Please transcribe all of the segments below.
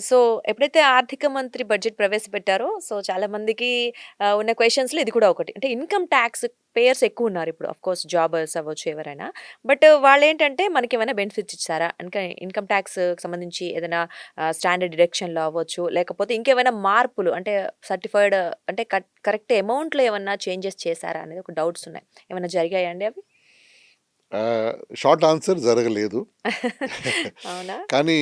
So, ఎప్పుడైతే ఆర్థిక మంత్రి బడ్జెట్ ప్రవేశపెట్టారో, సో, చాలా మందికి ఉన్న క్వెషన్స్‌లో ఇది కూడా ఒకటి. అంటే ఇన్‌కమ్ టాక్స్ పేయర్స్ ఎక్కువున్నారు ఇప్పుడు. ఆఫ్‌కోర్స్ జాబర్స్ అవ్వచ్చు ఎవరైనా. బట్ వాళ్ళేంటంటే మనకేమైనా బెనిఫిట్స్ ఇచ్చారా? ఇంకా ఇన్‌కమ్ టాక్స్‌కి సంబంధించి ఏదైనా స్టాండర్డ్ డిడక్షన్‌లో అవ్వచ్చు, లేకపోతే ఇంకేమైనా మార్పులు అంటే సర్టిఫైడ్ అంటే కరెక్ట్ అమౌంట్‌లో ఏమన్నా చేంజెస్ చేశారా అనేది ఒక డౌట్స్ ఉన్నాయి. ఏమన్నా జరిగాయా అండి అవి? షార్ట్ ఆన్సర్ జరగలేదు. అవునా? కానీ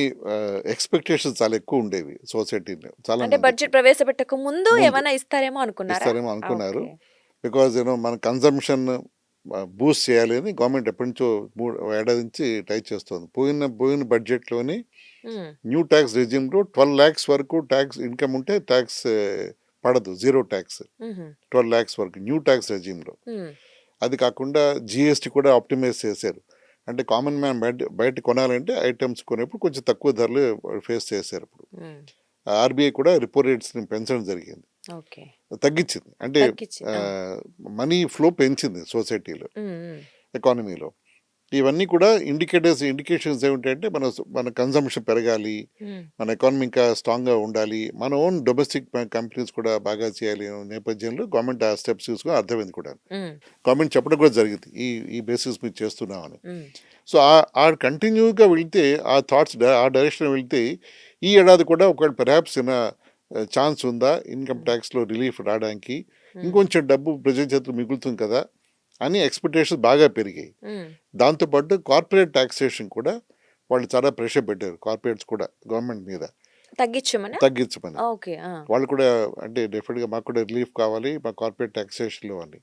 ఎక్స్‌పెక్టేషన్స్ చాలా ఎక్కువుండేవి సొసైటీలో చాలా అంటే మందికి. బడ్జెట్ ప్రవేశపెట్టక ముందు ముందు ఏమన్నా ఇస్తారేమో అనుకున్నారా? ఇస్తారేమో అనుకున్నారు. ఓకే. బికాజ్ మన కన్జంప్షన్ బూస్ట్ చేయాలి అని గవర్నమెంట్ ఎప్పటినుంచో ఏడాది నుంచి ట్రై చేస్తోంది. పోయిన పోయిన బడ్జెట్‌లోని హ్మ్. న్యూ టాక్స్ రెజిమ్‌లో 12,00,000 వరకు టాక్స్ ఇన్‌కమ్ ఉంటే టాక్స్ పడదు. Zero tax. హుహు. 12,00,000 వరకు న్యూ టాక్స్ రెజిమ్‌లో. హ్మ్. అది కాకుండా జీఎస్టీ కూడా ఆప్టిమైజ్ చేశారు. అంటే కామన్ మ్యాన్ బయట కొనాలంటే ఐటెమ్స్ కొనేప్పుడు కొంచెం తక్కువ ధరలు ఫేస్ చేశారు ఇప్పుడు. హ్మ్. ఆర్బీఐ కూడా రెపో రేట్స్‌ని పెంచడం జరిగింది. ఓకే. తగ్గించింది. అంటే తగ్గిచ్చింది. ఆ! మనీ ఫ్లో పెంచింది సొసైటీలో, హ్మ్. హ్మ్. ఎకానమీలో. ఇవన్నీ కూడా ఇండికేషన్స్ ఏమిటంటే మన కన్జంప్షన్ పెరగాలి. హ్మ్. మన ఎకానమీ ఇంకా స్ట్రాంగ్‌గా ఉండాలి. మన ఓన్ డొమెస్టిక్ కంపెనీస్ కూడా బాగా చేయాలి అనే నేపథ్యంలో గవర్నమెంట్ ఆ స్టెప్స్ తీసుకొని అర్థమైంది కూడా. హ్మ్. గవర్నమెంట్ చెప్పడం కూడా జరిగింది. ఈ ఈ బేసిస్ మీద చేస్తున్నామని. హ్మ్. సో, ఆ కంటిన్యూగా వెళ్తే ఆ థాట్స్ ఆ డైరెక్షన్‌లో వెళ్తే ఈ ఏడాది కూడా ఒకవేళ పెర్హాప్స్ ఛాన్స్ ఉందా ఇన్‌కమ్ హ్మ్. టాక్స్‌లో రిలీఫ్ రావడానికి? హ్మ్. ఇంకొంచెం డబ్బు ప్రజల చేతిలో మిగులుతుంది కదా! అని ఎక్స్‌పెక్టేషన్స్ బాగా పెరిగాయి. హ్మ్. దాంతో పాటు కార్పొరేట్ టాక్సేషన్ కూడా వాళ్ళు చాలా ప్రెషర్ పెట్టారు. కార్పొరేట్స్ కూడా గవర్నమెంట్ మీద తగ్గిచ్చమనా? తగ్గించమని. ఓకే. ఆ! వాళ్ళు కూడా అంటే డెఫినిట్‌గా మాకు కూడా రిలీఫ్ కావాలి మా కార్పొరేట్ టాక్సేషన్‌లో అని.